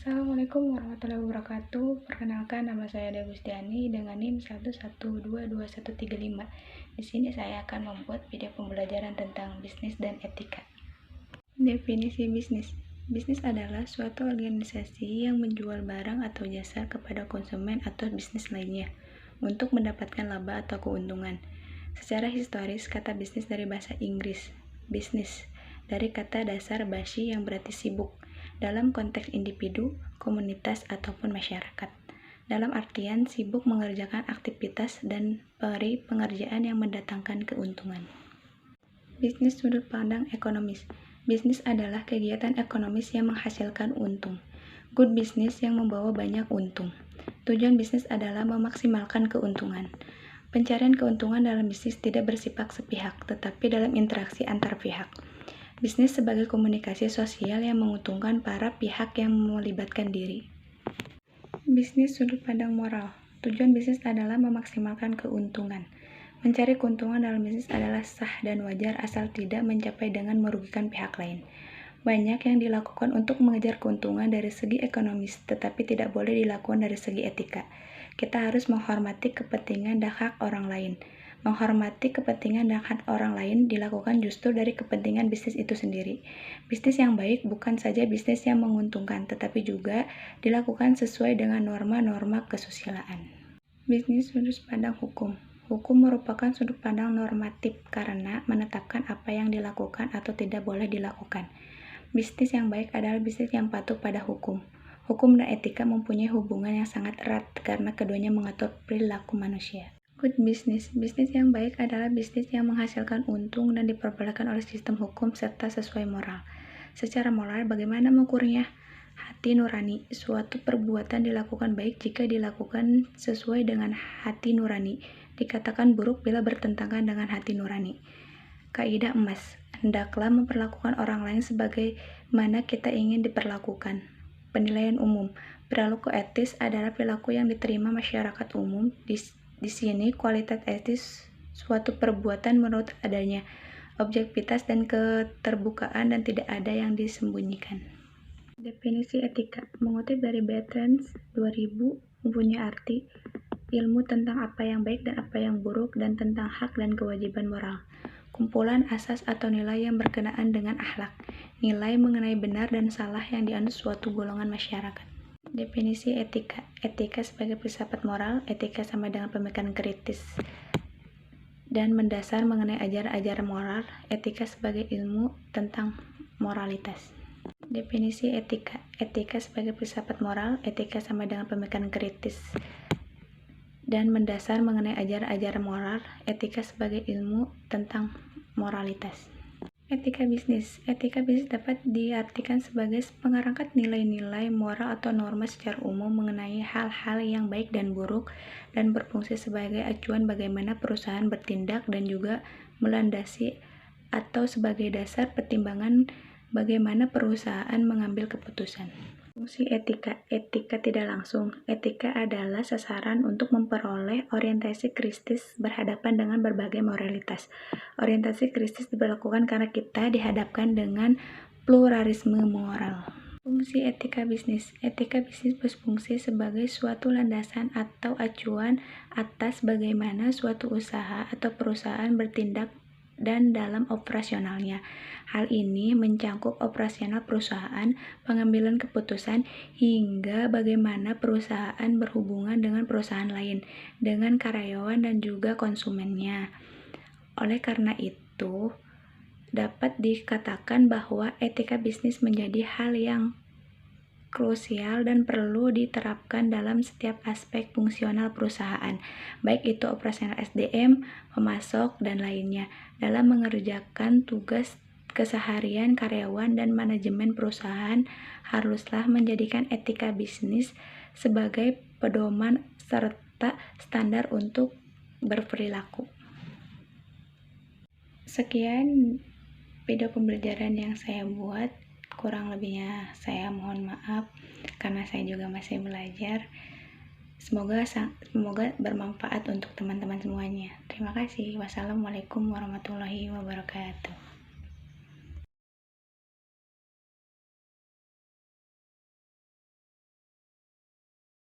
Assalamualaikum warahmatullahi wabarakatuh. Perkenalkan, nama saya Degustiani dengan NIM 1122135. Di sini saya akan membuat video pembelajaran tentang bisnis dan etika. Definisi bisnis. Bisnis adalah suatu organisasi yang menjual barang atau jasa kepada konsumen atau bisnis lainnya untuk mendapatkan laba atau keuntungan. Secara historis, kata bisnis dari bahasa Inggris, business, dari kata dasar bashi yang berarti sibuk, dalam konteks individu, komunitas, ataupun masyarakat. Dalam artian sibuk mengerjakan aktivitas dan pengerjaan yang mendatangkan keuntungan. Bisnis sudut pandang ekonomis. Bisnis adalah kegiatan ekonomis yang menghasilkan untung. Good business yang membawa banyak untung. Tujuan bisnis adalah memaksimalkan keuntungan. Pencarian keuntungan dalam bisnis tidak bersifat sepihak, tetapi dalam interaksi antar pihak. Bisnis sebagai komunikasi sosial yang menguntungkan para pihak yang melibatkan diri. Bisnis sudut pandang moral. Tujuan bisnis adalah memaksimalkan keuntungan. Mencari keuntungan dalam bisnis adalah sah dan wajar asal tidak mencapai dengan merugikan pihak lain. Banyak yang dilakukan untuk mengejar keuntungan dari segi ekonomis, tetapi tidak boleh dilakukan dari segi etika. Kita harus menghormati kepentingan dan hak orang lain. Menghormati kepentingan dan hak orang lain dilakukan justru dari kepentingan bisnis itu sendiri. Bisnis yang baik bukan saja bisnis yang menguntungkan, tetapi juga dilakukan sesuai dengan norma-norma kesusilaan. Bisnis sudut pandang hukum. Hukum merupakan sudut pandang normatif karena menetapkan apa yang dilakukan atau tidak boleh dilakukan. Bisnis yang baik adalah bisnis yang patuh pada hukum. Hukum dan etika mempunyai hubungan yang sangat erat karena keduanya mengatur perilaku manusia. Good business. Bisnis yang baik adalah bisnis yang menghasilkan untung dan diperbolehkan oleh sistem hukum serta sesuai moral. Secara moral, bagaimana mengukurnya? Hati nurani. Suatu perbuatan dilakukan baik jika dilakukan sesuai dengan hati nurani. Dikatakan buruk bila bertentangan dengan hati nurani. Kaidah emas. Hendaklah memperlakukan orang lain sebagaimana kita ingin diperlakukan. Penilaian umum. Perilaku etis adalah perilaku yang diterima masyarakat umum. Di sini kualitas etis suatu perbuatan menurut adanya, objektivitas dan keterbukaan dan tidak ada yang disembunyikan. Definisi etika. Mengutip dari Bertrand 2000 mempunyai arti ilmu tentang apa yang baik dan apa yang buruk dan tentang hak dan kewajiban moral. Kumpulan asas atau nilai yang berkenaan dengan akhlak. Nilai mengenai benar dan salah yang dianut suatu golongan masyarakat. Definisi etika. Etika sebagai filsafat moral. Etika sama dengan pemikiran kritis dan mendasar mengenai ajaran-ajaran moral. Etika sebagai ilmu tentang moralitas. Definisi etika. Etika sebagai filsafat moral. Etika sama dengan pemikiran kritis dan mendasar mengenai ajaran-ajaran moral. Etika sebagai ilmu tentang moralitas. Etika bisnis. Etika bisnis dapat diartikan sebagai pengerangkat nilai-nilai moral atau norma secara umum mengenai hal-hal yang baik dan buruk dan berfungsi sebagai acuan bagaimana perusahaan bertindak dan juga melandasi atau sebagai dasar pertimbangan bagaimana perusahaan mengambil keputusan. Fungsi etika. Etika tidak langsung. Etika adalah sasaran untuk memperoleh orientasi kristis berhadapan dengan berbagai moralitas. Orientasi kristis diberlakukan karena kita dihadapkan dengan pluralisme moral. Fungsi etika bisnis. Etika bisnis berfungsi sebagai suatu landasan atau acuan atas bagaimana suatu usaha atau perusahaan bertindak dan dalam operasionalnya. Hal ini mencangkup operasional perusahaan, pengambilan keputusan, hingga bagaimana perusahaan berhubungan dengan perusahaan lain, dengan karyawan dan juga konsumennya. Oleh karena itu, dapat dikatakan bahwa etika bisnis menjadi hal yang krusial dan perlu diterapkan dalam setiap aspek fungsional perusahaan, baik itu operasional SDM, pemasok, dan lainnya, dalam mengerjakan tugas keseharian karyawan dan manajemen perusahaan haruslah menjadikan etika bisnis sebagai pedoman serta standar untuk berperilaku. Sekian video pembelajaran yang saya buat. Kurang lebihnya saya mohon maaf karena saya juga masih belajar. Semoga bermanfaat untuk teman-teman semuanya. Terima kasih. Wassalamualaikum warahmatullahi wabarakatuh.